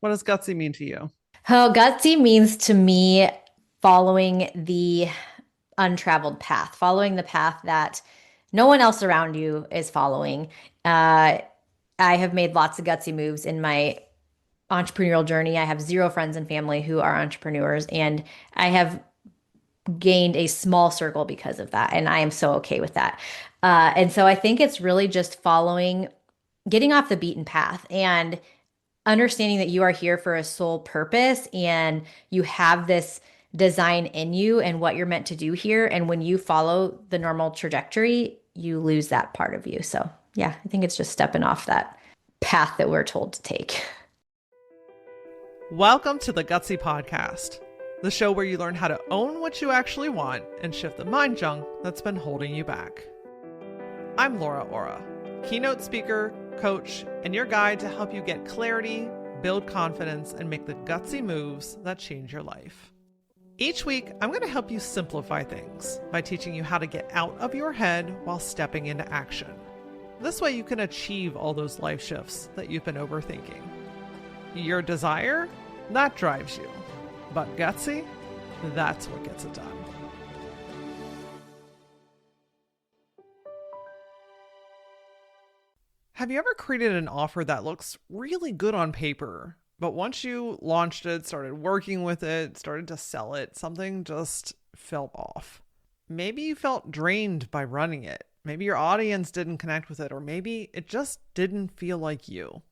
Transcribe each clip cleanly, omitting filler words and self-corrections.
What does gutsy mean to you? Oh, gutsy means to me following the untraveled path, following the path that no one else around you is following. Uh, I have made lots of gutsy moves in my entrepreneurial journey. I have zero friends and family who are entrepreneurs, and I have gained a small circle because of that. And I am so okay with that. And so I think it's really just following, getting off the beaten path and understanding that you are here for a sole purpose and you have this design in you and what you're meant to do here. And when you follow the normal trajectory, you lose that part of you. So, yeah, I think it's just stepping off that path that we're told to take. Welcome to the Gutsy Podcast, the show where you learn how to own what you actually want and shift the mind junk that's been holding you back. I'm LauraAura, keynote speaker, coach, and your guide to help you get clarity, build confidence, and make the gutsy moves that change your life. Each week, I'm going to help you simplify things by teaching you how to get out of your head while stepping into action. This way you can achieve all those life shifts that you've been overthinking. Your desire, that drives you. But gutsy, that's what gets it done. Have you ever created an offer that looks really good on paper, but once you launched it, started working with it, started to sell it, something just felt off? Maybe you felt drained by running it. Maybe your audience didn't connect with it, or maybe it just didn't feel like you.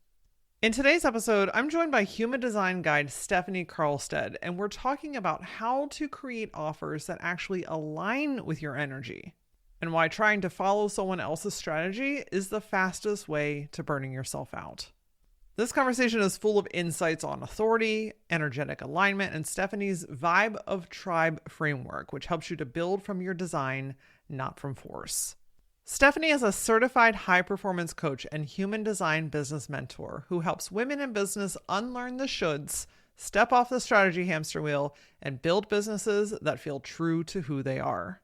In today's episode, I'm joined by human design guide Stefanie Carlstedt, and we're talking about how to create offers that actually align with your energy, and why trying to follow someone else's strategy is the fastest way to burning yourself out. This conversation is full of insights on authority, energetic alignment, and Stefanie's vibe of tribe framework, which helps you to build from your design, not from force. Stefanie is a certified high-performance coach and human design business mentor who helps women in business unlearn the shoulds, step off the strategy hamster wheel, and build businesses that feel true to who they are.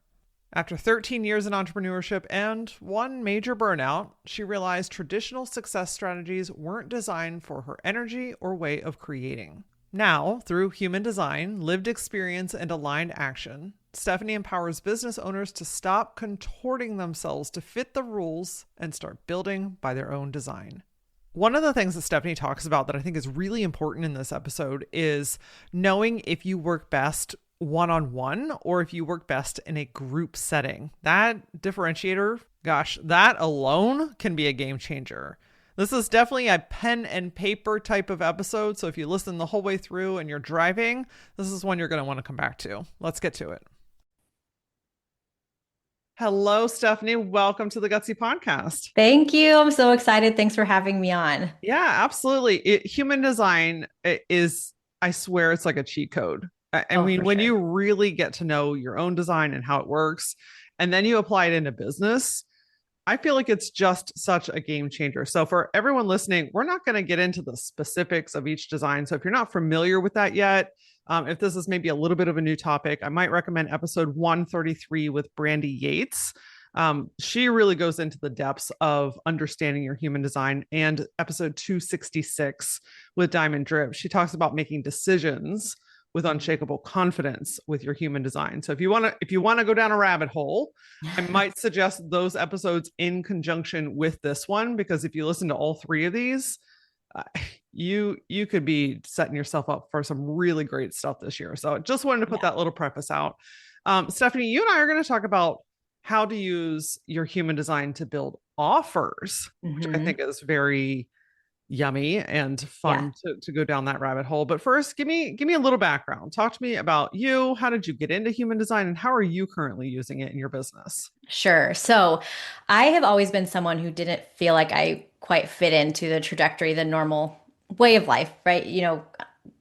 After 13 years in entrepreneurship and one major burnout, she realized traditional success strategies weren't designed for her energy or way of creating. Now, through human design, lived experience, and aligned action, Stefanie empowers business owners to stop contorting themselves to fit the rules and start building by their own design. One of the things that Stefanie talks about that I think is really important in this episode is knowing if you work best one-on-one or if you work best in a group setting. That differentiator, gosh, that alone can be a game changer. This is definitely a pen and paper type of episode. So if you listen the whole way through and you're driving, this is one you're going to want to come back to. Let's get to it. Hello, Stefanie. Welcome to the Gutsy Podcast. Thank you. I'm so excited. Thanks for having me on. Yeah, absolutely. Human design is, I swear, it's like a cheat code. I Oh, mean, for when sure. you really get to know your own design and how it works, and then you apply it into business, I feel like it's just such a game changer. So for everyone listening, we're not going to get into the specifics of each design. So if you're not familiar with that yet, if this is maybe a little bit of a new topic, I might recommend episode 133 with Brandy Yates. She really goes into the depths of understanding your human design, and episode 266 with Diamond Drip. She talks about making decisions with unshakable confidence with your human design. So if you want to go down a rabbit hole, I might suggest those episodes in conjunction with this one, because if you listen to all three of these, uh, you could be setting yourself up for some really great stuff this year. So just wanted to put Yeah. that little preface out. Stefanie, you and I are going to talk about how to use your human design to build offers, which I Hmm. think is very yummy and Yeah. fun to go down that rabbit hole. But first, give me a little background. Talk to me about you. How did you get into human design, and how are you currently using it in your business? Sure. So I have always been someone who didn't feel like I quite fit into the trajectory, the normal way of life, right?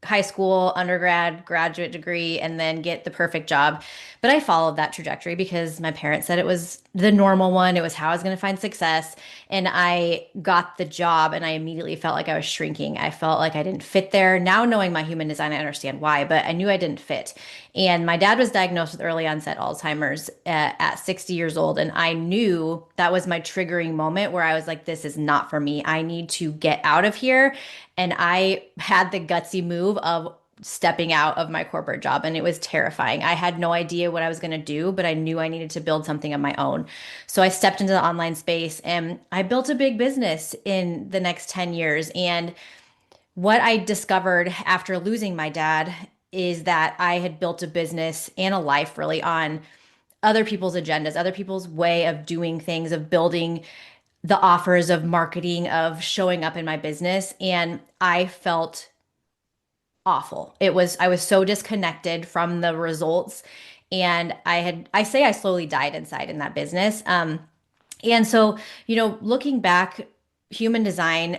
High school, undergrad, graduate degree, and then get the perfect job. But I followed that trajectory because my parents said it was the normal one. It was how I was going to find success. And I got the job and I immediately felt like I was shrinking. I felt like I didn't fit there. Now, knowing my human design, I understand why, but I knew I didn't fit. And my dad was diagnosed with early onset Alzheimer's at 60 years old. And I knew that was my triggering moment where I was like, this is not for me. I need to get out of here And I had the gutsy move of stepping out of my corporate job, and it was terrifying. I had no idea what I was going to do, but I knew I needed to build something of my own. So I stepped into the online space and I built a big business in the next 10 years. And what I discovered after losing my dad is that I had built a business and a life really on other people's agendas, other people's way of doing things, of building the offers, of marketing, of showing up in my business. And I felt awful. I was so disconnected from the results. And I say I slowly died inside in that business. And so, looking back, human design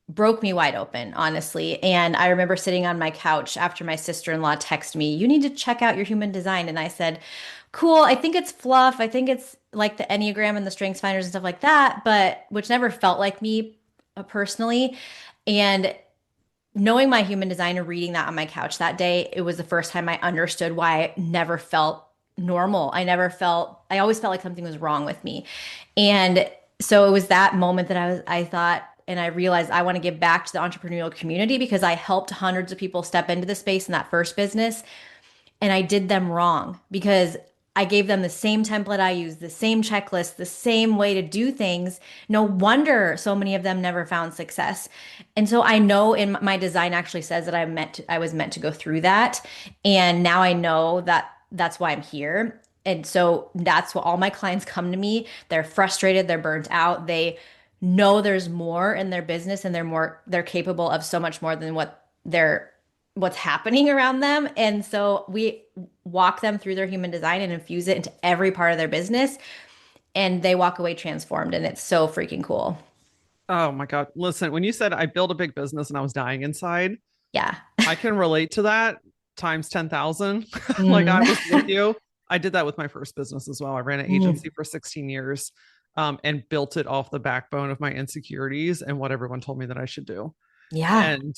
broke me wide open, honestly. And I remember sitting on my couch after my sister-in-law texted me, "You need to check out your human design." And I said, "Cool, I think it's fluff. I think it's like the Enneagram and the Strengths Finders and stuff like that," but which never felt like me personally. And knowing my human design and reading that on my couch that day, it was the first time I understood why I never felt normal. I always felt like something was wrong with me. And so it was that moment that I thought, and I realized I want to give back to the entrepreneurial community because I helped hundreds of people step into the space in that first business. And I did them wrong because I gave them the same template I used, the same checklist, the same way to do things. No wonder so many of them never found success. And so I know in my design actually says that I was meant to go through that. And now I know that that's why I'm here. And so that's what all my clients come to me. They're frustrated, they're burnt out, they know there's more in their business and they're capable of so much more than what's happening around them. And so we walk them through their human design and infuse it into every part of their business. And they walk away transformed. And it's so freaking cool. Oh my God. Listen, when you said I built a big business and I was dying inside, Yeah. I can relate to that times 10,000. Like I Mm. was with you. I did that with my first business as well. I ran an Mm. agency for 16 years and built it off the backbone of my insecurities and what everyone told me that I should do. Yeah. And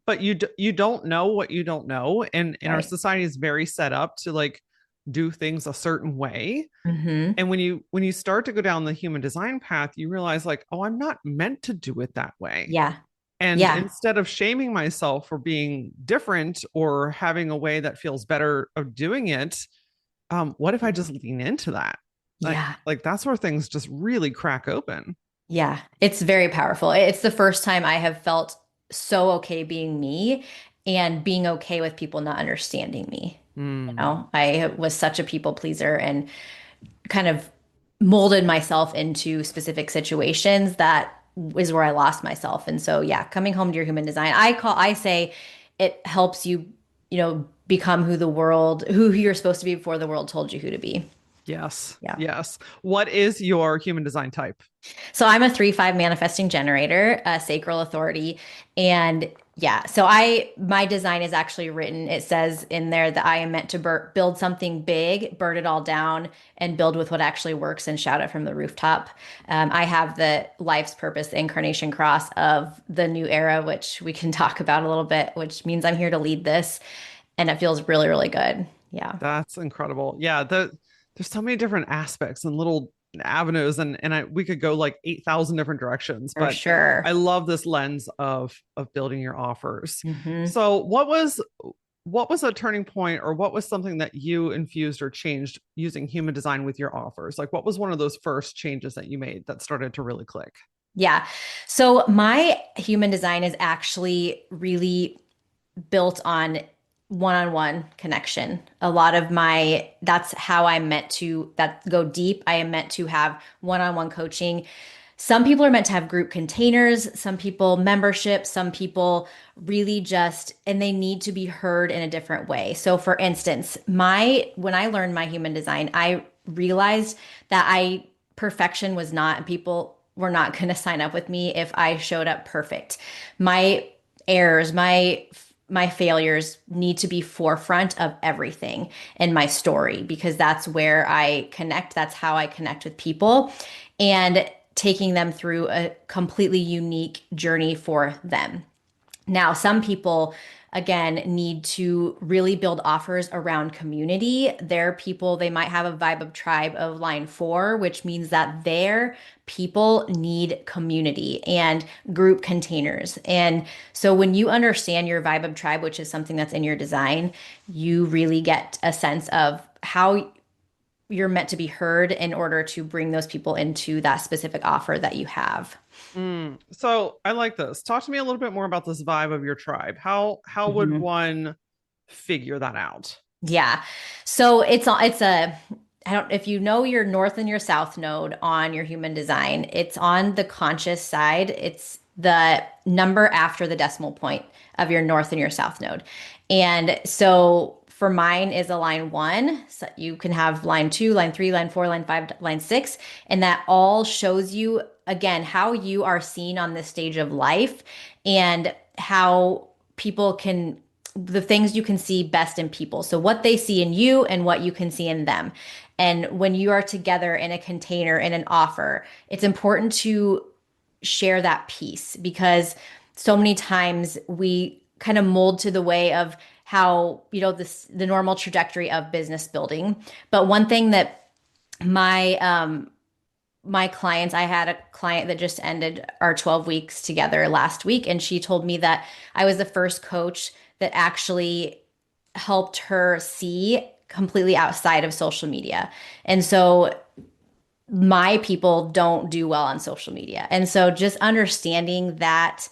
but you don't know what you don't know, and our Right. society is very set up to like do things a certain way. Hmm. And when you start to go down the human design path, you realize like, oh, I'm not meant to do it that way. Yeah. And Yeah. instead of shaming myself for being different or having a way that feels better of doing it, what if I just lean into that? Yeah. Like that's where things just really crack open. Yeah. It's very powerful. It's the first time I have felt so okay being me and being okay with people not understanding me. Mm. I was such a people pleaser and kind of molded myself into specific situations that is where I lost myself. And so, yeah, coming home to your human design, I say it helps you, become who you're supposed to be before the world told you who to be. Yes. Yeah. Yes. What is your human design type? So I'm a 3/5 manifesting generator, a sacral authority. And yeah, so my design is actually written. It says in there that I am meant to build something big, burn it all down, and build with what actually works and shout it from the rooftop. I have the life's purpose, the incarnation cross of the new era, which we can talk about a little bit, which means I'm here to lead this. And it feels really, really good. Yeah, That's incredible. Yeah, there's so many different aspects and little avenues, and we could go like 8,000 different directions, for but sure. I love this lens of building your offers. Hmm. So what was a turning point, or what was something that you infused or changed using human design with your offers? Like what was one of those first changes that you made that started to really click? Yeah. So my human design is actually really built on one-on-one connection. That's how I'm meant to that go deep. I am meant to have one-on-one coaching. Some people are meant to have group containers, some people membership, some people really and they need to be heard in a different way. So for instance, when I learned my human design, I realized that perfection was not, people were not going to sign up with me if I showed up perfect. My errors, my failures need to be forefront of everything in my story because that's where I connect. That's how I connect with people and taking them through a completely unique journey for them. Now, some people, again, need to really build offers around community. They're people, they might have a vibe of tribe of line four, which means that their people need community and group containers. And so when you understand your vibe of tribe, which is something that's in your design, you really get a sense of how you're meant to be heard in order to bring those people into that specific offer that you have. So I like this. Talk to me a little bit more about this vibe of your tribe. How would Mhm. one figure that out? Yeah. So it's a I don't if you know your north and your south node on your human design, it's on the conscious side. It's the number after the decimal point of your north and your south node. And so for mine is a line one. So you can have line two, line three, line four, line five, line six, and that all shows you again how you are seen on this stage of life and how people can the things you can see best in people. So what they see in you and what you can see in them. And when you are together in a container in an offer, it's important to share that piece because so many times we kind of mold to the way of how, the normal trajectory of business building. But one thing that my my clients, I had a client that just ended our 12 weeks together last week, and she told me that I was the first coach that actually helped her see completely outside of social media. And so my people don't do well on social media. And so just understanding that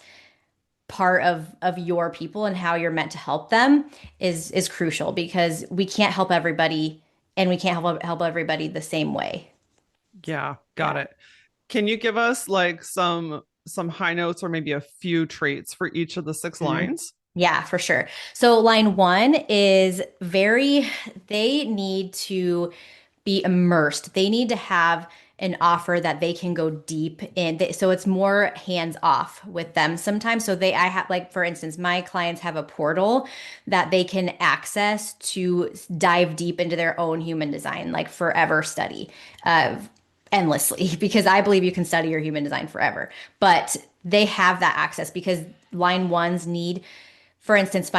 part of your people and how you're meant to help them is crucial because we can't help everybody and we can't help everybody the same way. Yeah, got Yeah. it. Can you give us like some high notes or maybe a few traits for each of the six Mhm. lines? Yeah, for sure. So line one is they need to be immersed. They need to have an offer that they can go deep in. So it's more hands off with them sometimes. So I have, like, for instance, my clients have a portal that they can access to dive deep into their own human design, like forever study. Endlessly because I believe you can study your human design forever. But they have that access because line ones need, for instance,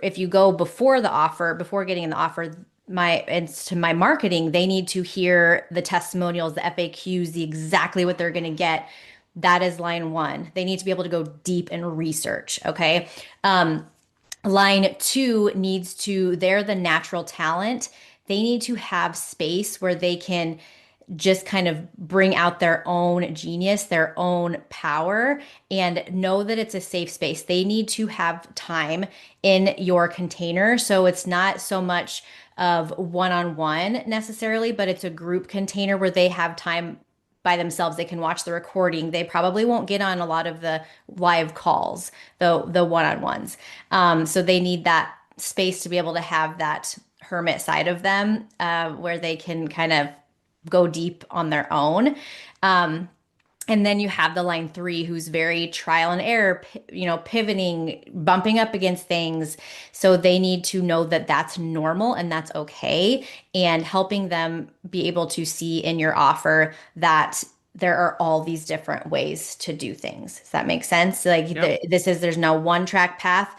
if you go before the offer, before getting in the offer, it's to my marketing, they need to hear the testimonials, the FAQs, the exactly what they're going to get. That is line one. They need to be able to go deep and research. Okay. Line two needs to, they're the natural talent. They need to have space where they can just kind of bring out their own genius, their own power, and know that it's a safe space. They need to have time in your container. So it's not so much of one on one necessarily, but it's a group container where they have time by themselves. They can watch the recording. They probably won't get on a lot of the live calls, the one on ones. So they need that space to be able to have that hermit side of them where they can kind of go deep on their own. Um, and then you have the line three, who's very trial and error, pivoting, bumping up against things. So they need to know that that's normal and that's okay. And helping them be able to see in your offer that there are all these different ways to do things. Does that make sense? Like Yep. there's no one track path.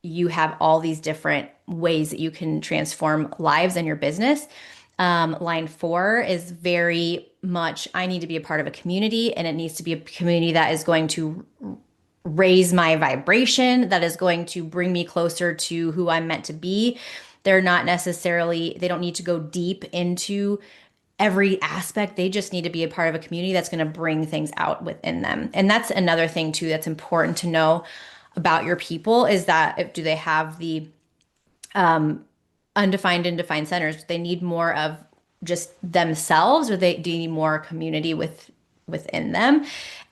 You have all these different ways that you can transform lives and your business. Line four is very much, I need to be a part of a community, and it needs to be a community that is going to raise my vibration, that is going to bring me closer to who I'm meant to be. They don't need to go deep into every aspect. They just need to be a part of a community that's going to bring things out within them. And that's another thing, too, that's important to know about your people is that do they have the undefined and defined centers? They need more of just themselves, or do you need more community within them?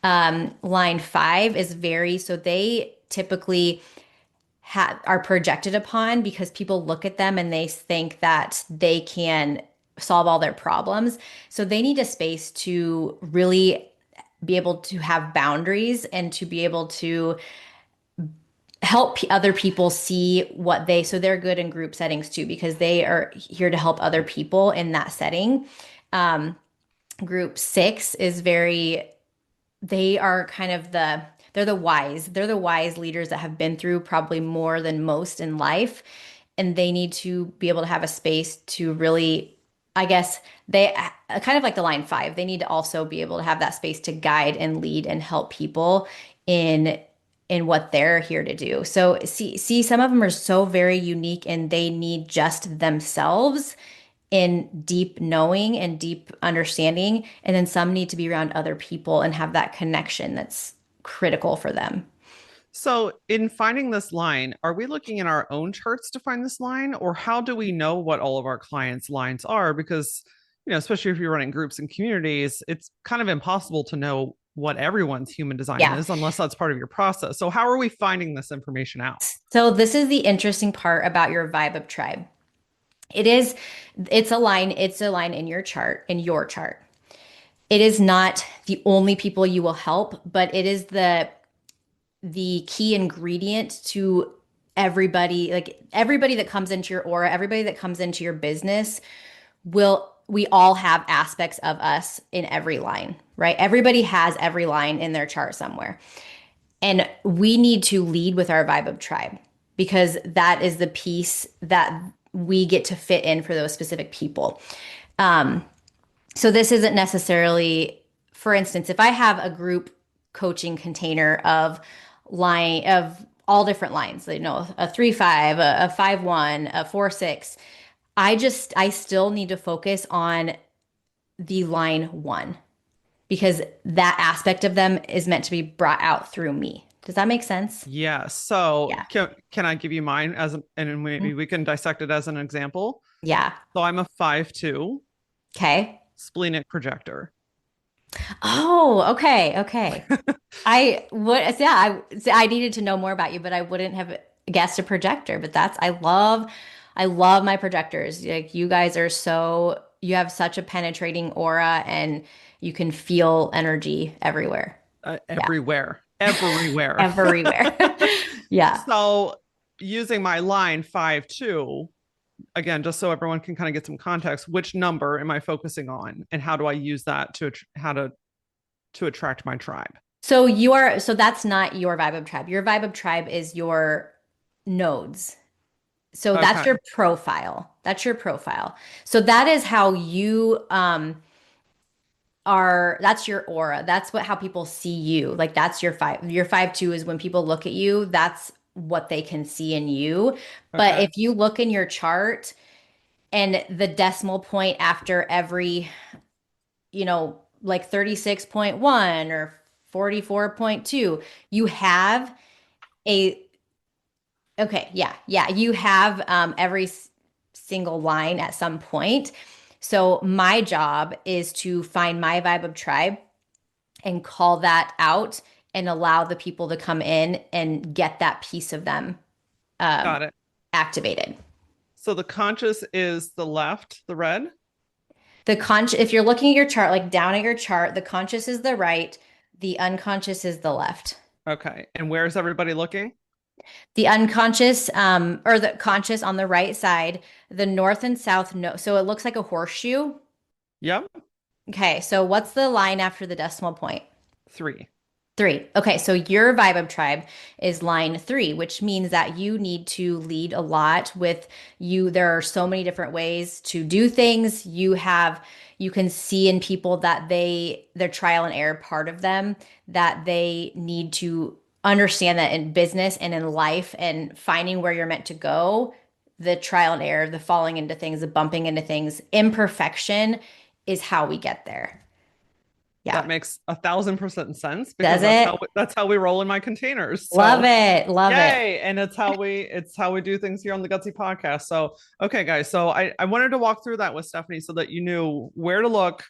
Line five is so they typically are projected upon because people look at them and they think that they can solve all their problems. So they need a space to really be able to have boundaries and to be able to help other people see so they're good in group settings too because they are here to help other people in that setting. Group six is they are kind of They're the wise leaders that have been through probably more than most in life. And they need to be able to have a space to really, I guess, they kind of like the line five, they need to also be able to have that space to guide and lead and help people in what they're here to do. So see, some of them are so very unique and they need just themselves in deep knowing and deep understanding. And then some need to be around other people and have that connection that's critical for them. So, in finding this line, are we looking in our own charts to find this line, or how do we know what all of our clients' lines are? Because, especially if you're running groups and communities, it's kind of impossible to know what everyone's human design Yeah. is unless that's part of your process. So, how are we finding this information out? So this is the interesting part about your vibe of tribe. It is, it's a line in your chart. It is not the only people you will help, but it is the key ingredient to everybody, like everybody that comes into your aura, everybody that comes into your business we all have aspects of us in every line, right? Everybody has every line in their chart somewhere. And we need to lead with our vibe of tribe because that is the piece that we get to fit in for those specific people. So this isn't necessarily, for instance, if I have a group coaching container of all different lines, a 3-5, a 5-1, a 4-6, I still need to focus on the line one because that aspect of them is meant to be brought out through me. Does that make sense? Yeah. So, Yeah. can I give you mine and maybe we can dissect it as an example? Yeah. So, I'm a 5-2 Okay. splenic projector. Oh, okay. Okay. I would, I needed to know more about you, but I wouldn't have guessed a projector. But I love my projectors. Like you guys you have such a penetrating aura and you can feel energy everywhere. Yeah, Everywhere. everywhere. Yeah. So, using my line 5-2, again, just so everyone can kind of get some context, which number am I focusing on and how do I use that to attract my tribe? So that's not your vibe of tribe. Your vibe of tribe is your nodes. So that's Okay. your profile. That's your profile. So that is how you that's your aura. That's how people see you. Like that's your five. Your 5-2 is when people look at you, that's what they can see in you. But Okay. if you look in your chart and the decimal point after every, like 36.1 or 44.2, you have a okay, yeah, you have every single line at some point. So my job is to find my vibe of tribe and call that out and allow the people to come in and get that piece of them um, Got it. activated. So the conscious is the left, the red. If you're looking at your chart, like down at your chart, the conscious is the right, the unconscious is the left. Okay. And where's everybody looking? The unconscious, or the conscious on the right side, the north and south, no. So it looks like a horseshoe. Yep. Okay, so what's the line after the decimal point? 3. 3. Okay, so your vibe of tribe is line 3, which means that you need to lead a lot with you. There are so many different ways to do things. You can see in people that their trial and error part of them, that they need to understand that in business and in life and finding where you're meant to go, the trial and error, the falling into things, the bumping into things, imperfection is how we get there. That Yeah. makes 1,000% sense because Does it? that's how we roll in my containers. Love So it. Love it. yay. And it's how we do things here on the Gutsy Podcast. So okay, guys. So I wanted to walk through that with Stefanie so that you knew where to look,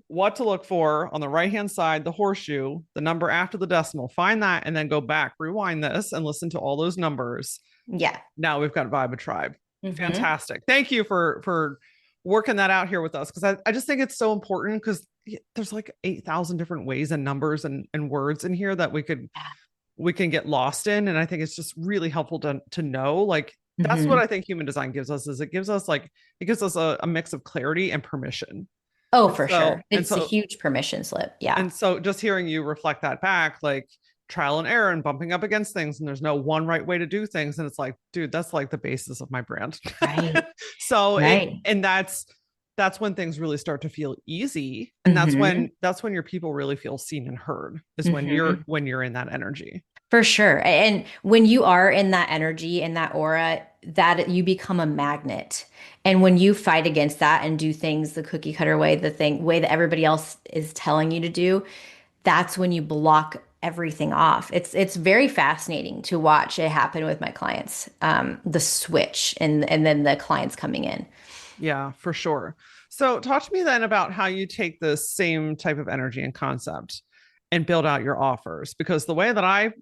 what to look for on the right hand side, the horseshoe, the number after the decimal. Find that and then go back, rewind this, and listen to all those numbers. Yeah. Now we've got Vibe of Tribe. Mm-hmm. Fantastic. Thank you for working that out here with us because I just think it's so important because there's like 8,000 different ways and numbers and words in here that we can get lost in. And I think it's just really helpful to know, like, that's what I think human design gives us is it gives us a mix of clarity and permission. Oh, for sure. It's a huge permission slip. Yeah. And so just hearing you reflect that back, like trial and error and bumping up against things, and there's no one right way to do things. And it's like, dude, that's like the basis of my brand. Right. So Right. that's when things really start to feel easy. And Mm-hmm. that's when your people really feel seen and heard, is Mm-hmm. when you're in that energy. For sure. And when you are in that energy and that aura, that you become a magnet. And when you fight against that and do things the cookie cutter way, the thing way that everybody else is telling you to do, that's when you block everything off. It's very fascinating to watch it happen with my clients. The switch and then the clients coming in. Yeah, for sure. So talk to me then about how you take this same type of energy and concept and build out your offers, because the way that I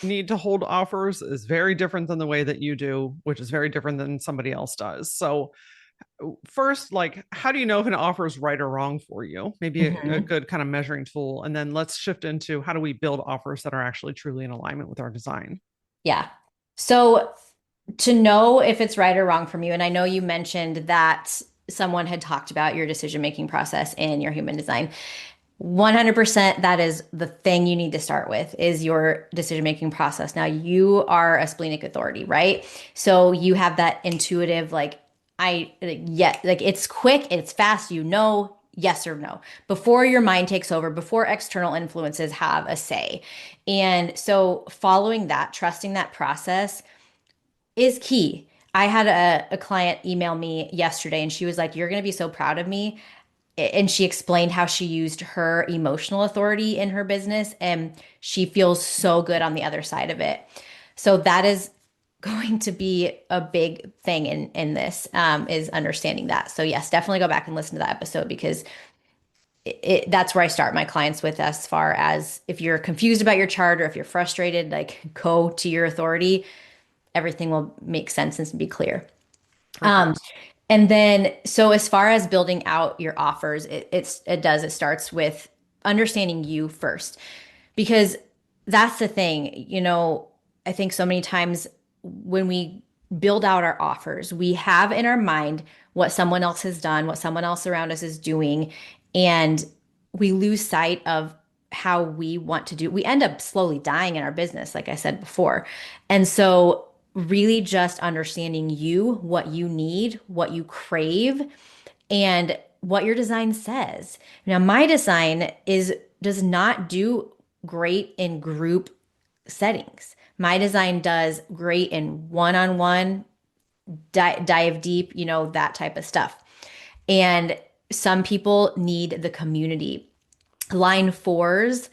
need to hold offers is very different than the way that you do, which is very different than somebody else does. So first, like, how do you know if an offer is right or wrong for you? Maybe a Mhm. good kind of measuring tool. And then let's shift into how do we build offers that are actually truly in alignment with our design? Yeah. So to know if it's right or wrong from you, and I know you mentioned that someone had talked about your decision-making process in your human design. 100% that is the thing you need to start with is your decision-making process. Now you are a splenic authority, right? So you have that intuitive, like, yeah, like it's quick, it's fast, you know, yes or no, before your mind takes over, before external influences have a say. And so following that, trusting that process is key. I had a client email me yesterday and she was like, "You're going to be so proud of me." And she explained how she used her emotional authority in her business and she feels so good on the other side of it. So that is going to be a big thing in this is understanding that. So yes, definitely go back and listen to that episode because that's where I start my clients with, as far as if you're confused about your chart or if you're frustrated, like go to your authority. Everything will make sense and be clear. Um, Perfect. and then, so as far as building out your offers, it starts with understanding you first, because that's the thing, I think so many times when we build out our offers, we have in our mind what someone else has done, what someone else around us is doing, and we lose sight of how we want to do. We end up slowly dying in our business, like I said before. And so really just understanding you, what you need, what you crave, and what your design says. Now, my design is does not do great in group settings. My design does great in one-on-one, dive deep, that type of stuff. And some people need the community. Line fours,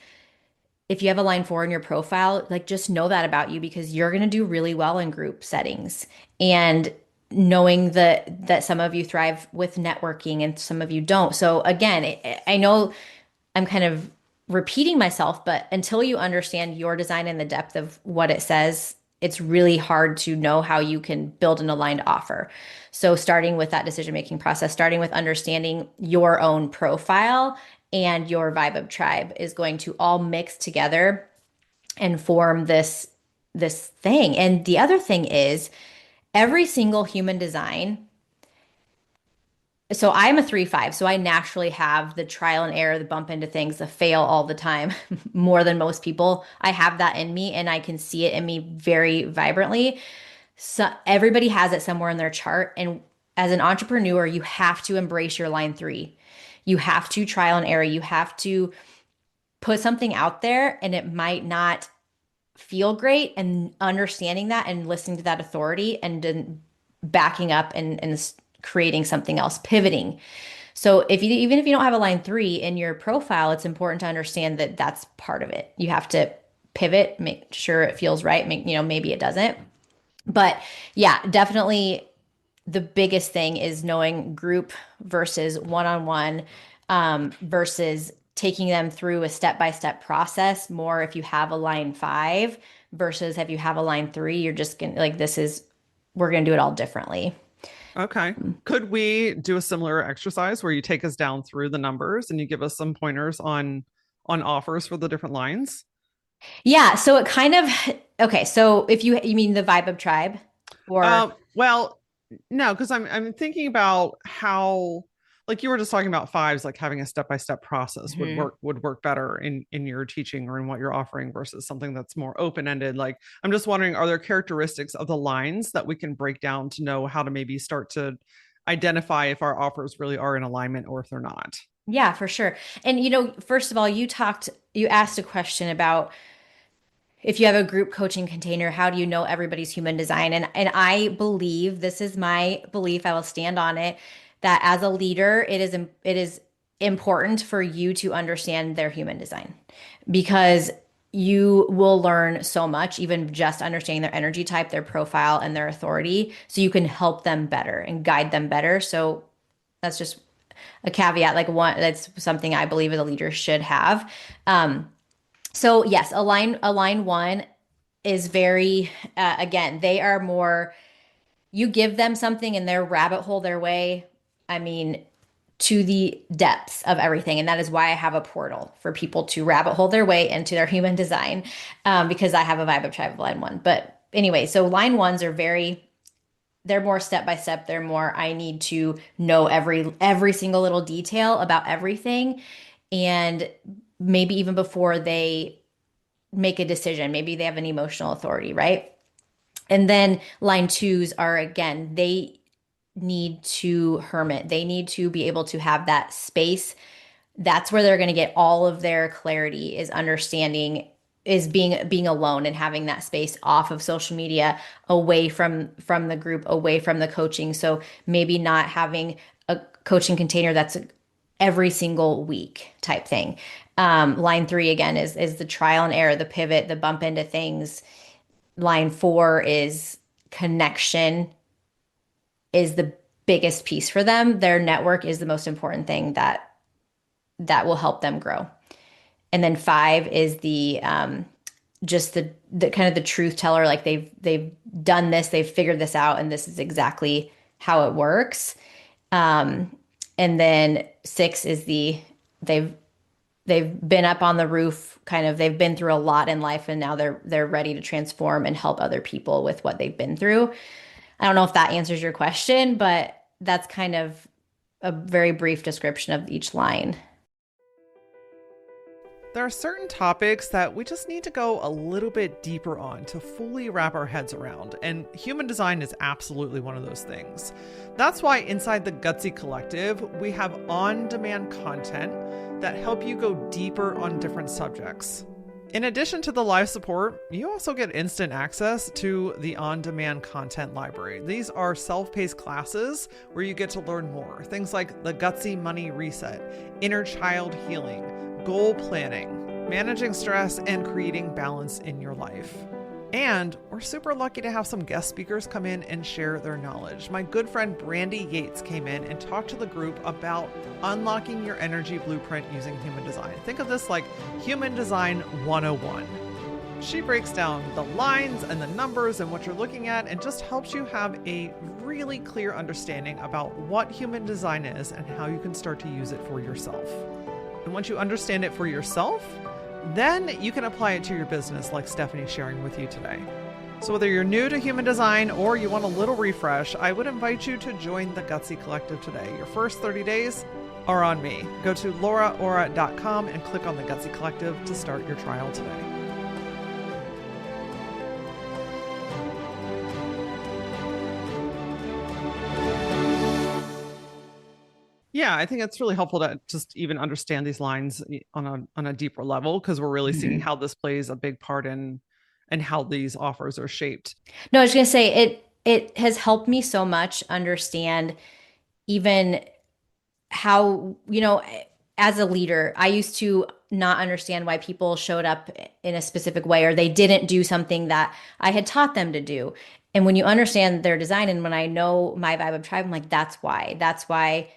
if you have a line four in your profile, like just know that about you because you're going to do really well in group settings. And knowing that some of you thrive with networking and some of you don't. So again, I know I'm kind of repeating myself, but until you understand your design and the depth of what it says, it's really hard to know how you can build an aligned offer. So starting with that decision making process, starting with understanding your own profile and your vibe of tribe is going to all mix together and form this thing. And the other thing is every single human design, so I'm a 3/5, so I naturally have the trial and error, the bump into things, the fail all the time more than most people. I have that in me and I can see it in me very vibrantly. So everybody has it somewhere in their chart. And as an entrepreneur, you have to embrace your line three. You have to trial and error. You have to put something out there and it might not feel great, and understanding that and listening to that authority and then backing up and creating something else, pivoting. So if you even if you don't have a line three in your profile, it's important to understand that that's part of it. You have to pivot, make sure it feels right, maybe it doesn't. But yeah, definitely the biggest thing is knowing group versus one-on-one, versus taking them through a step-by-step process. More if you have a line five versus if you have a line three, you're just gonna like we're gonna do it all differently. Okay. Could we do a similar exercise where you take us down through the numbers and you give us some pointers on offers for the different lines? Yeah, so it kind of okay. So if you mean the vibe of tribe, or Well, no, because I'm thinking about how, like you were just talking about fives, like having a step-by-step process Mhm. would work better in your teaching or in what you're offering versus something that's more open-ended. Like I'm just wondering, are there characteristics of the lines that we can break down to know how to maybe start to identify if our offers really are in alignment or if they're not? Yeah, for sure. And first of all, you asked a question about if you have a group coaching container, how do you know everybody's human design? And I believe, this is my belief, I will stand on it, that as a leader, it is important for you to understand their human design because you will learn so much, even just understanding their energy type, their profile, and their authority, so you can help them better and guide them better. So that's just a caveat, like one that's something I believe as a leader should have. So yes, a line one is very again, they are more, you give them something and they're rabbit hole their way, I mean, to the depths of everything. And that is why I have a portal for people to rabbit hole their way into their human design, because I have a vibe of tribe of line one. But anyway, so line ones are very, they're more step by step. They're more, I need to know every single little detail about everything. And maybe even before they make a decision, maybe they have an emotional authority, right? And then line twos are, again, they need to hermit. They need to be able to have that space. That's where they're going to get all of their clarity, is understanding, is being alone and having that space off of social media, away from the group, away from the coaching. So maybe not having a coaching container that's every single week type thing. Line three again is the trial and error, the pivot, the bump into things. Line four is connection, is the biggest piece for them. Their network is the most important thing that will help them grow. And then five is the just the kind of the truth teller, like they've done this, they've figured this out, and this is exactly how it works. Um, and then six is they've they've been up on the roof, kind of, they've been through a lot in life, and now they're ready to transform and help other people with what they've been through. I don't know if that answers your question, but that's kind of a very brief description of each line. There are certain topics that we just need to go a little bit deeper on to fully wrap our heads around, and human design is absolutely one of those things. That's why inside the Gutsy Collective, we have on-demand content that help you go deeper on different subjects. In addition to the live support, you also get instant access to the on-demand content library. These are self-paced classes where you get to learn more. Things like the Gutsy Money Reset, Inner Child Healing, goal planning, managing stress, and creating balance in your life. And we're super lucky to have some guest speakers come in and share their knowledge. My good friend Brandy Yates came in and talked to the group about unlocking your energy blueprint using human design. Think of this like Human Design 101. She breaks down the lines and the numbers and what you're looking at, and just helps you have a really clear understanding about what human design is and how you can start to use it for yourself. And once you understand it for yourself, then you can apply it to your business, like Stephanie's sharing with you today. So whether you're new to human design or you want a little refresh, I would invite you to join the Gutsy Collective today. Your first 30 days are on me. Go to LauraAura.com and click on the Gutsy Collective to start your trial today. Yeah, I think it's really helpful to just even understand these lines on a deeper level, because we're really seeing how this plays a big part in and how these offers are shaped. No, I was gonna say it has helped me so much understand even how, as a leader, I used to not understand why people showed up in a specific way, or they didn't do something that I had taught them to do. And when you understand their design, and when I know my vibe of tribe, I'm like, that's why. That's why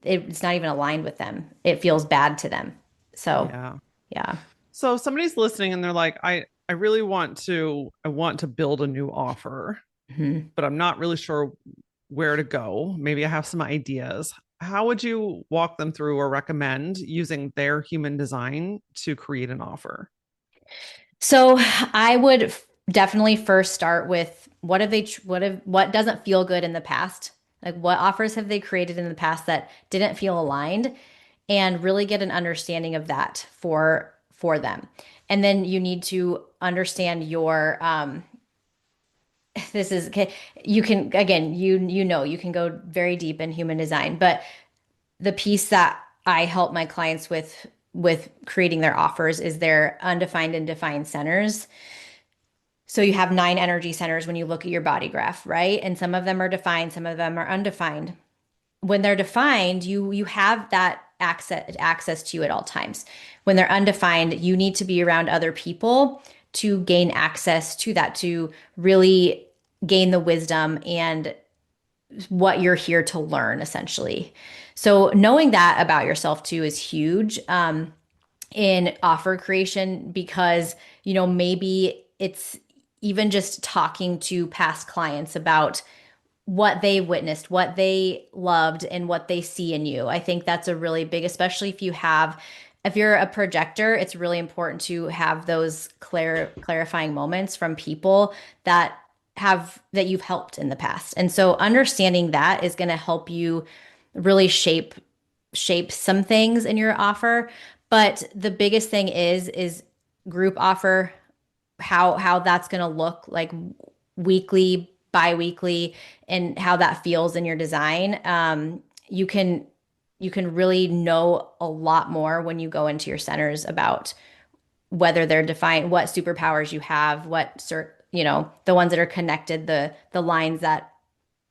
it's not even aligned with them. It feels bad to them. So, Yeah. yeah. So if somebody's listening and they're like, I really I want to build a new offer, Mhm. but I'm not really sure where to go. Maybe I have some ideas. How would you walk them through or recommend using their human design to create an offer? So I would definitely first start with, what have they, what doesn't feel good in the past? Like what offers have they created in the past that didn't feel aligned, and really get an understanding of that for them. And then you need to understand your this is okay. You can again, you know, you can go very deep in human design, but the piece that I help my clients with creating their offers is their undefined and defined centers. So you have 9 energy centers when you look at your body graph, right? And some of them are defined, some of them are undefined. When they're defined, you have that access to you at all times. When they're undefined, you need to be around other people to gain access to that, to really gain the wisdom and what you're here to learn, essentially. So knowing that about yourself too is huge in offer creation, because maybe it's even just talking to past clients about what they witnessed, what they loved, and what they see in you. I think that's a really big, especially if you're a projector, it's really important to have those clarifying moments from people that you've helped in the past. And so understanding that is going to help you really shape some things in your offer. But the biggest thing is group offer, how that's going to look like weekly, bi-weekly, and how that feels in your design. You can really know a lot more when you go into your centers about whether they're defined, what superpowers you have, the ones that are connected, the lines that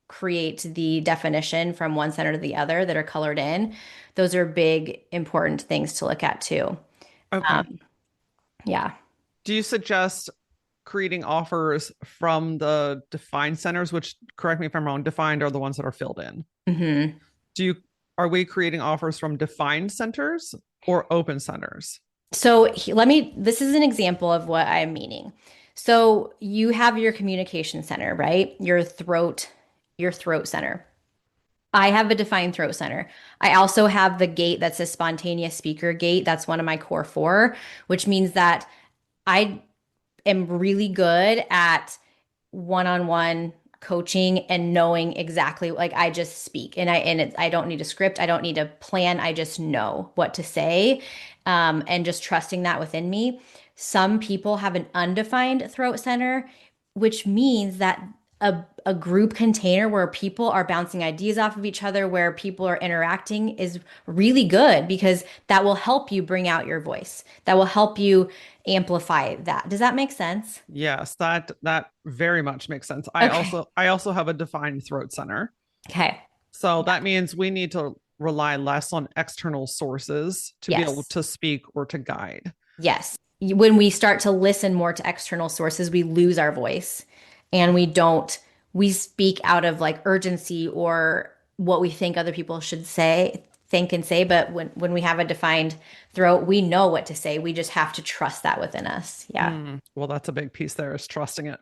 create the definition from one center to the other that are colored in. Those are big, important things to look at too. Okay. Yeah. Do you suggest creating offers from the defined centers, which, correct me if I'm wrong, defined are the ones that are filled in? hmm Do you Are we creating offers from defined centers or open centers? So this is an example of what I'm meaning. So you have your communication center, right? Your throat center. I have a defined throat center. I also have the gate that's a spontaneous speaker gate. That's one of my core four, which means that I am really good at one-on-one coaching and knowing exactly, like, I just speak, and I don't need a script, I don't need a plan, I just know what to say, and just trusting that within me. Some people have an undefined throat center, which means that a group container where people are bouncing ideas off of each other, where people are interacting, is really good, because that will help you bring out your voice. That will help you amplify that. Does that make sense? Yes, that very much makes sense. Okay. I also have a defined throat center. Okay. So Yeah. that means we need to rely less on external sources to be able Yes. to speak or to guide. Yes. When we start to listen more to external sources, we lose our voice, and we speak out of like urgency or what we think other people should think and say. But when we have a defined throat, we know what to say. We just have to trust that within us. Yeah. Well, that's a big piece there, is trusting it.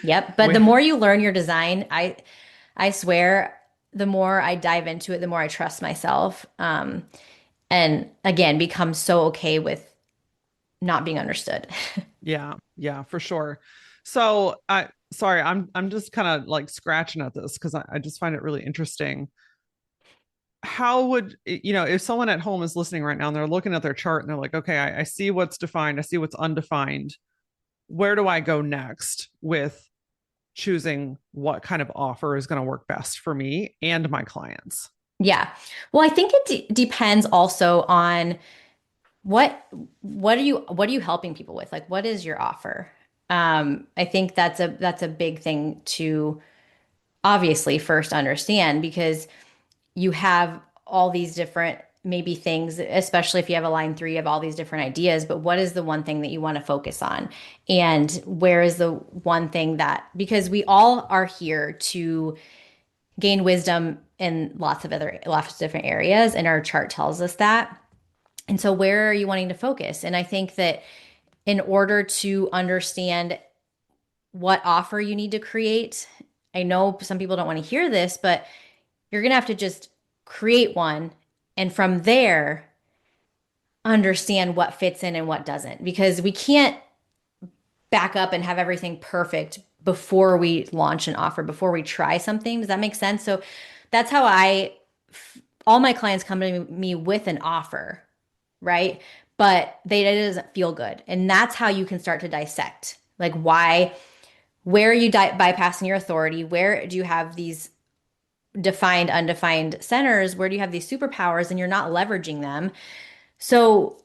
Yep. But the we more you learn your design, I swear, the more I dive into it, the more I trust myself. And again, become so okay with not being understood. Yeah, yeah, for sure. So I sorry, I'm just kind of like scratching at this because I just find it really interesting. How would if someone at home is listening right now and they're looking at their chart and they're like, okay, I see what's defined, I see what's undefined. Where do I go next with choosing what kind of offer is going to work best for me and my clients? Yeah. Well, I think it depends also on what what are you helping people with? Like, what is your offer? I think that's a big thing to obviously first understand, because you have all these different maybe things, especially if you have a line three, you have all these different ideas, but what is the one thing that you want to focus on? And where is the one thing that, because we all are here to gain wisdom in lots of different areas, and our chart tells us that. And so where are you wanting to focus? And I think that in order to understand what offer you need to create, I know some people don't want to hear this, but you're going to have to just create one, and from there understand what fits in and what doesn't, because we can't back up and have everything perfect before we launch an offer, before we try something. Does that make sense? So that's how all my clients come to me with an offer, right? But it doesn't feel good. And that's how you can start to dissect like where are you bypassing your authority? Where do you have these defined, undefined centers? Where do you have these superpowers and you're not leveraging them? So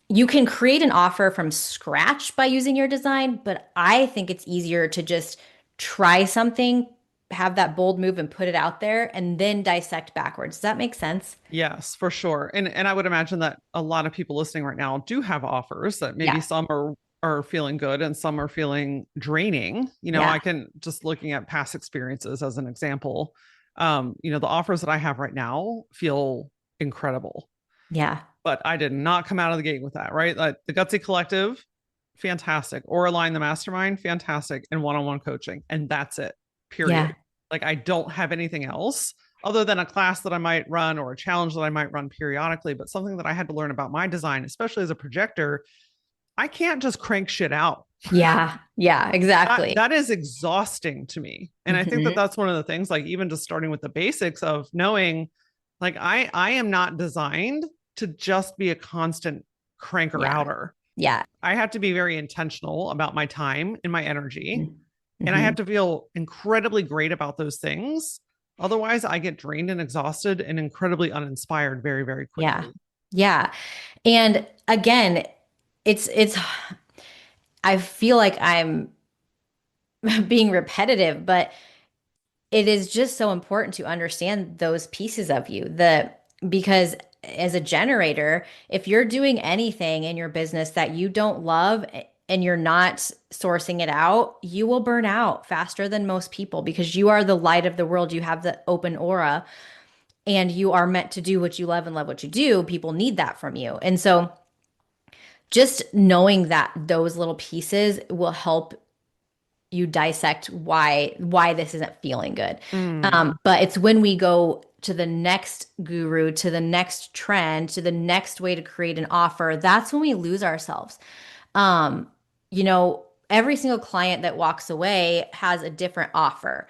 you can create an offer from scratch by using your design, but I think it's easier to just try something, have that bold move and put it out there and then dissect backwards. Does that make sense? Yes, for sure. And I would imagine that a lot of people listening right now do have offers that maybe Yeah. some are feeling good and some are feeling draining. Yeah. I can just looking at past experiences as an example. The offers that I have right now feel incredible, Yeah. but I did not come out of the gate with that, right? Like the Gutsy Collective, fantastic. Or Align the Mastermind, fantastic. And one-on-one coaching. And that's it, Yeah. period. Like I don't have anything else other than a class that I might run or a challenge that I might run periodically, but something that I had to learn about my design, especially as a projector. I can't just crank shit out. Yeah. Yeah. Exactly. That is exhausting to me. And I think that Hmm. that's one of the things, like even just starting with the basics of knowing, like I am not designed to just be a constant cranker Yeah. outer. Yeah. I have to be very intentional about my time and my energy. And I Hmm. have to feel incredibly great about those things. Otherwise, I get drained and exhausted and incredibly uninspired very, very Yeah. quickly. Yeah. And again, it's I feel like I'm being repetitive, but it is just so important to understand those pieces of you. Because as a generator, if you're doing anything in your business that you don't love and you're not sourcing it out, you will burn out faster than most people because you are the light of the world. You have the open aura and you are meant to do what you love and love what you do. People need that from you. And so just knowing that those little pieces will help you dissect why this isn't feeling good. Mm. But it's when we go to the next guru, to the next trend, to the next way to create an offer, that's when we lose ourselves. Um, every single client that walks away has a different offer.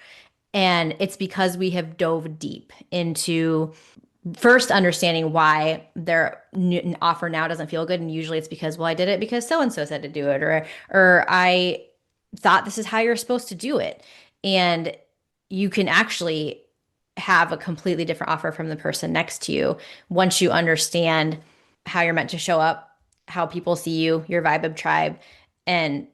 And it's because we have dove deep into first understanding why their offer now doesn't feel good. And usually it's because, well, I did it because so and so said to do it, or I thought this is how you're supposed to do it. And you can actually have a completely different offer from the person next to you once you understand how you're meant to show up, how people see you, your vibe of tribe. And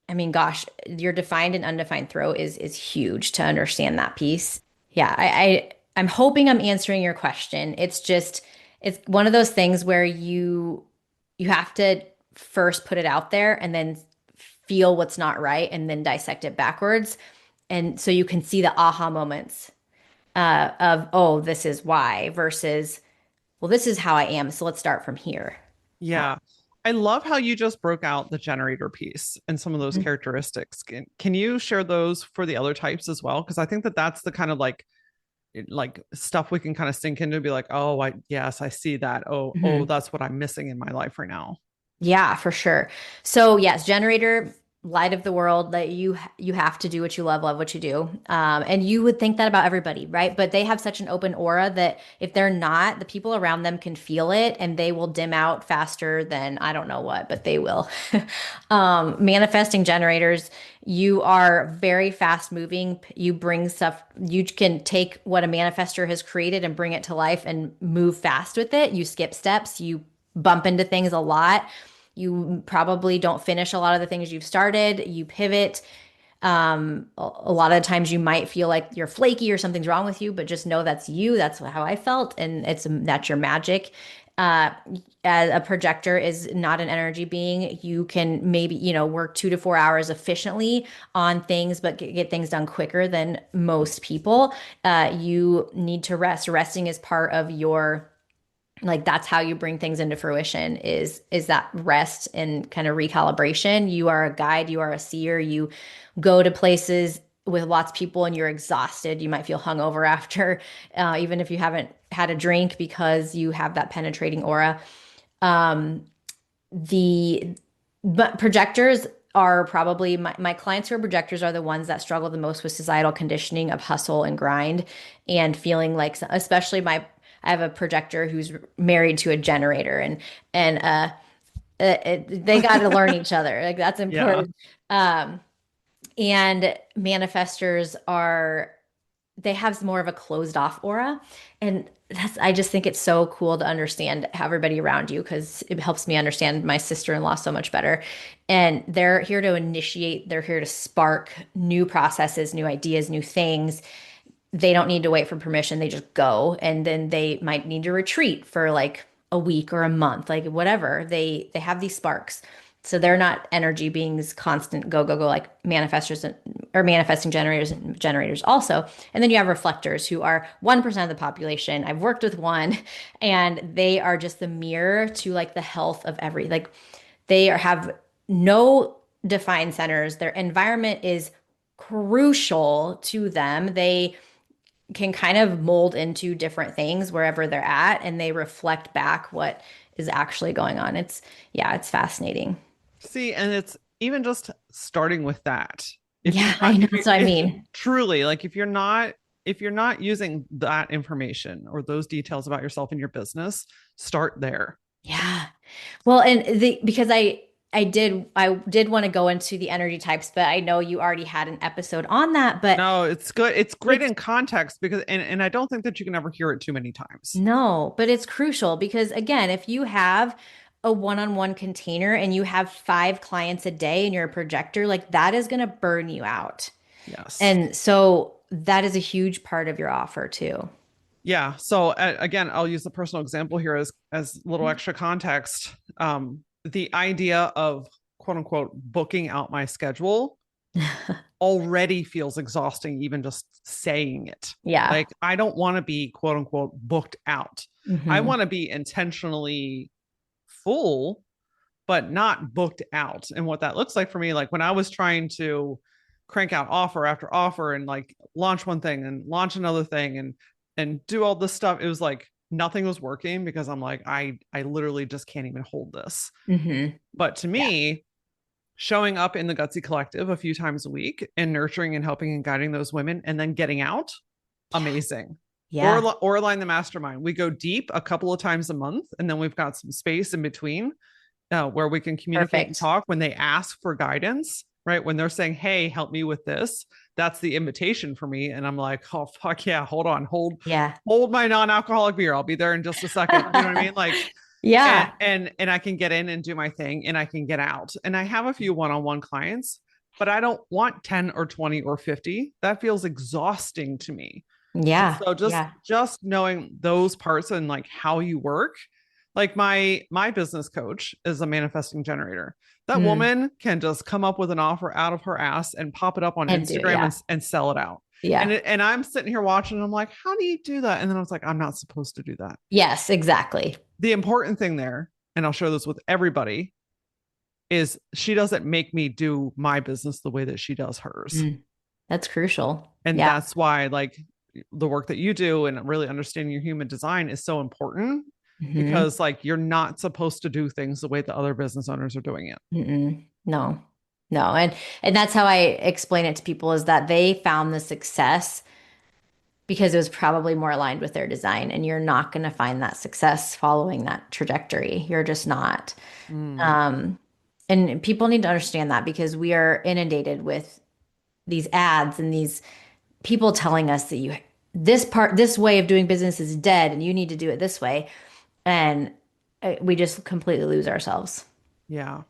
I mean, gosh, your defined and undefined throat is huge to understand that piece. Yeah, I'm hoping I'm answering your question. It's one of those things where you have to first put it out there and then feel what's not right and then dissect it backwards. And so you can see the aha moments of, oh, this is why versus, well, this is how I am. So let's start from here. Yeah. I love how you just broke out the generator piece and some of those characteristics. Can you share those for the other types as well? Because I think that that's the kind of like stuff we can kind of sink into and be like, oh, yes, I see that. Oh, Mhm. that's what I'm missing in my life right now. Yeah, for sure. So yes, generator, light of the world, that you have to do what you love what you do. And you would think that about everybody, right? But they have such an open aura that if they're not, the people around them can feel it and they will dim out faster than I don't know what, but they will. Manifesting generators, you are very fast moving. You bring stuff, you can take what a manifester has created and bring it to life and move fast with it. You skip steps, you bump into things a lot. You probably don't finish a lot of the things you've started. You pivot. A lot of the times you might feel like you're flaky or something's wrong with you, but just know that's you. That's how I felt, and that's your magic. Uh, as a projector is not an energy being. You can maybe work 2 to 4 hours efficiently on things, but get things done quicker than most people. You need to rest. Resting is part of your like that's how you bring things into fruition is that rest and kind of recalibration. You are a guide, you are a seer, you go to places with lots of people and you're exhausted. You might feel hungover after, even if you haven't had a drink because you have that penetrating aura. um the but projectors are probably my clients who are projectors are the ones that struggle the most with societal conditioning of hustle and grind and feeling like, especially I have a projector who's married to a generator, and they got to learn each other. Like that's Yeah. important. Um, and manifestors are they have more of a closed off aura. And I just think it's so cool to understand everybody around you because it helps me understand my sister-in-law so much better. And they're here to initiate, they're here to spark new processes, new ideas, new things. They don't need to wait for permission. They just go. And then they might need to retreat for like a week or a month, like whatever. They have these sparks. So they're not energy beings, constant go, go, go, like or manifesting generators and generators also. And then you have reflectors who are 1% of the population. I've worked with one, and they are just the mirror to like the health of like have no defined centers. Their environment is crucial to them. They can kind of mold into different things wherever they're at, and they reflect back what is actually going on. Yeah, it's fascinating. See, and it's even just starting with that. If you're Yeah, not, I know. So I if mean, truly like if you're not using that information or those details about yourself in your business, start there. yeah. Well, and because I did want to go into the energy types, but I know you already had an episode on that, but No, it's good. It's great it's in context because and I don't think that you can ever hear it too many times. no, but it's crucial because again, if you have a one-on-one container and you have 5 clients a day and you're a projector, like that is going to burn you out. Yes. And so that is a huge part of your offer too. Yeah. So again, I'll use the personal example here as little extra context. The idea of quote unquote booking out my schedule already feels exhausting, even just saying it. Yeah. Like, I don't want to be quote unquote booked out. I Hmm. want to be intentionally full, but not booked out. And what that looks like for me, like when I was trying to crank out offer after offer and like launch one thing and launch another thing and do all this stuff, it was like nothing was working because I'm like, I literally just can't even hold this. Hmm. But to Yeah. me, showing up in the Gutsy Collective a few times a week and nurturing and helping and guiding those women and then getting out, amazing. Yeah. Or align the mastermind. We go deep a couple of times a month, and then we've got some space in between where we can communicate and Perfect. talk when they ask for guidance, right? When they're saying, "Hey, help me with this," that's the invitation for me, and I'm like, "Oh fuck yeah, hold on, Yeah. hold my non-alcoholic beer. I'll be there in just a second." You know what I mean? Like, Yeah. and I can get in and do my thing and I can get out. And I have a few one-on-one clients, but I don't want 10 or 20 or 50. That feels exhausting to me. And Yeah. so Yeah. just knowing those parts and like how you work, like my business coach is a manifesting generator. That Mm. woman can just come up with an offer out of her ass and pop it up on And do it. Instagram Yeah. and sell it out. Yeah. And I'm sitting here watching and I'm like, how do you do that? And then I was like, I'm not supposed to do that. Yes, exactly. The important thing there, and I'll share this with everybody, is she doesn't make me do my business the way that she does hers. Mm. That's crucial. And Yeah. that's why like the work that you do and really understanding your human design is so important Hmm. because like you're not supposed to do things the way the other business owners are doing it. Mm-mm. No. No. And that's how I explain it to people is that they found the success because it was probably more aligned with their design, and you're not going to find that success following that trajectory. You're just not. Mm, Um, and people need to understand that because we are inundated with these ads and these people telling us that this way of doing business is dead and you need to do it this way. And we just completely lose ourselves. yeah.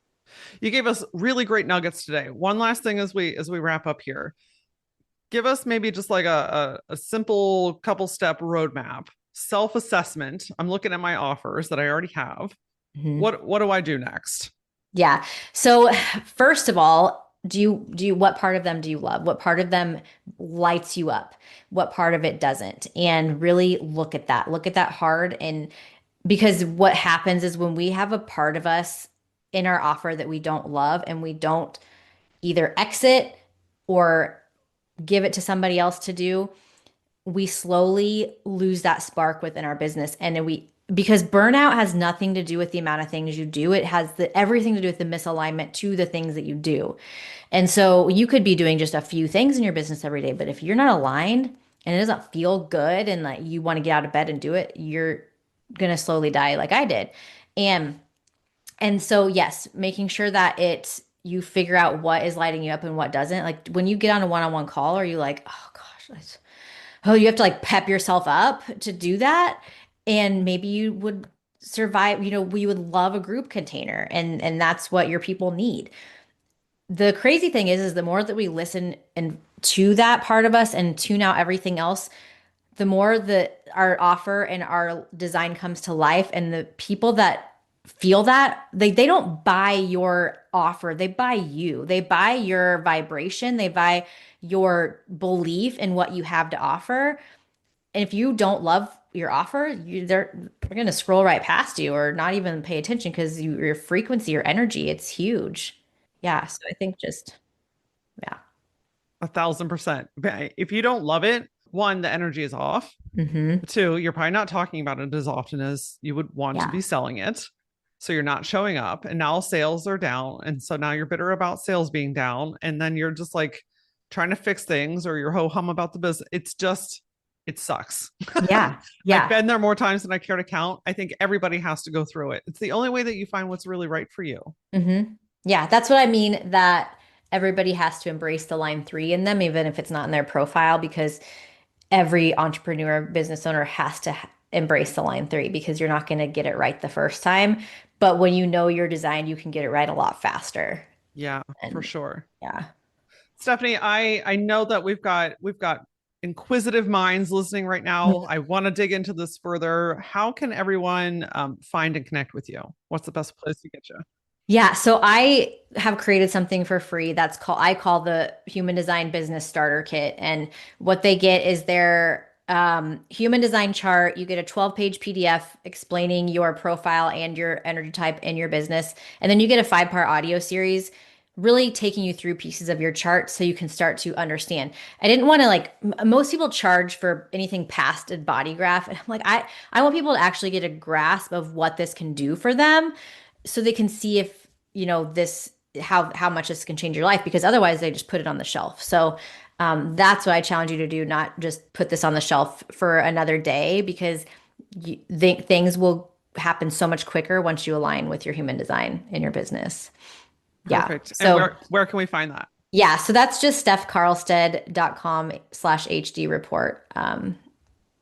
You gave us really great nuggets today. One last thing as we wrap up here. Give us maybe just like a simple couple step roadmap, self-assessment. I'm looking at my offers that I already have. Mhm. What do I do next? Yeah. So first of all, what part of them do you love? What part of them lights you up? What part of it doesn't? And really look at that. Look at that hard. And because what happens is when we have a part of us in our offer that we don't love and we don't either exit or give it to somebody else to do, we slowly lose that spark within our business. And then because burnout has nothing to do with the amount of things you do. It has everything to do with the misalignment to the things that you do. And so you could be doing just a few things in your business every day, but if you're not aligned and it doesn't feel good and like you want to get out of bed and do it, you're gonna slowly die like I did. And so yes, making sure that you figure out what is lighting you up and what doesn't. Like when you get on a one-on-one call, are you like, oh gosh, you have to like pep yourself up to do that? And maybe you would survive, we would love a group container, and that's what your people need. The crazy thing is the more that we listen and to that part of us and tune out everything else, the more that our offer and our design comes to life. And the people that feel that, they don't buy your offer, they buy you. They buy your vibration, they buy your belief in what you have to offer. And if you don't love your offer, they're going to scroll right past you or not even pay attention because your frequency, your energy, it's huge. Yeah. So I think just, yeah. 1,000%. If you don't love it, one, the energy is off. Mm-hmm. Two, you're probably not talking about it as often as you would want to be selling it. So you're not showing up, and now sales are down. And so now you're bitter about sales being down. And then you're just like trying to fix things, or you're ho hum about the business. It sucks. Yeah. Yeah. I've been there more times than I care to count. I think everybody has to go through it. It's the only way that you find what's really right for you. Mm-hmm. Yeah. That's what I mean, that everybody has to embrace the line 3 in them, even if it's not in their profile, because every entrepreneur, business owner has to embrace the line 3, because you're not going to get it right the first time. But when you know your design, you can get it right a lot faster. Yeah, for sure. Yeah. Stefanie, I know that we've got inquisitive minds listening right now. I want to dig into this further. How can everyone find and connect with you? What's the best place to get you? Yeah, so I have created something for free I call the Human Design Business Starter Kit. And what they get is their human design chart. You get a 12-page PDF explaining your profile and your energy type in your business. And then you get a 5-part audio series really taking you through pieces of your chart so you can start to understand. I didn't want to most people charge for anything past a body graph. And I'm like, I want people to actually get a grasp of what this can do for them so they can see if, this, how much this can change your life, because otherwise they just put it on the shelf. So that's what I challenge you to do, not just put this on the shelf for another day, because things will happen so much quicker once you align with your human design in your business. Perfect. Yeah. And where can we find that? Yeah. So that's just stefcarlstedt.com/HD report.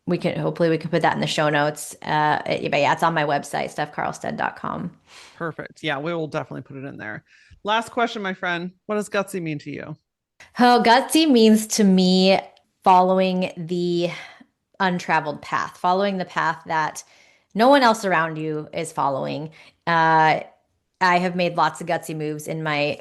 Hopefully we can put that in the show notes. But yeah, it's on my website, stefcarlstedt.com. Perfect. Yeah, we will definitely put it in there. Last question, my friend. What does gutsy mean to you? Oh, gutsy means to me following the untraveled path, following the path that no one else around you is following. I have made lots of gutsy moves in my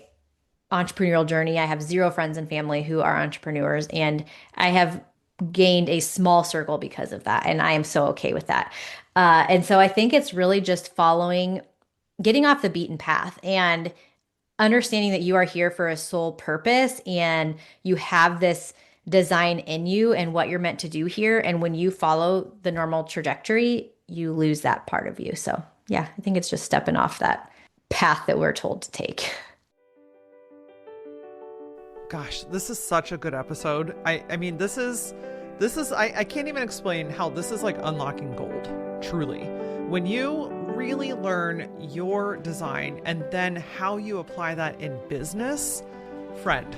entrepreneurial journey. I have 0 friends and family who are entrepreneurs, and I have gained a small circle because of that. And I am so okay with that. And so I think it's really just getting off the beaten path and understanding that you are here for a sole purpose and you have this design in you and what you're meant to do here. And when you follow the normal trajectory, you lose that part of you. So yeah, I think it's just stepping off that path that we're told to take. Gosh, this is such a good episode. I mean, this is I can't even explain how this is like unlocking gold, truly. When you really learn your design and then how you apply that in business, friend,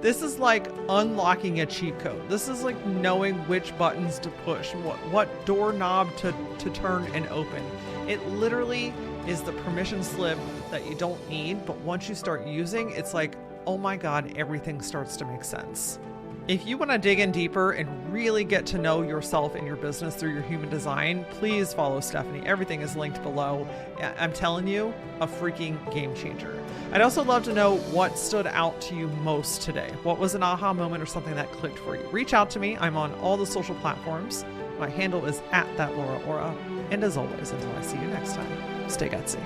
this is like unlocking a cheat code. This is like knowing which buttons to push, what doorknob to turn and open. It literally is the permission slip that you don't need, but once you start using, it's like, oh my God, everything starts to make sense. If you want to dig in deeper and really get to know yourself and your business through your human design, please follow Stefanie. Everything is linked below. I'm telling you, a freaking game changer. I'd also love to know what stood out to you most today. What was an aha moment or something that clicked for you? Reach out to me. I'm on all the social platforms. My handle is @thatLauraAura. And as always, until I see you next time, stay gutsy.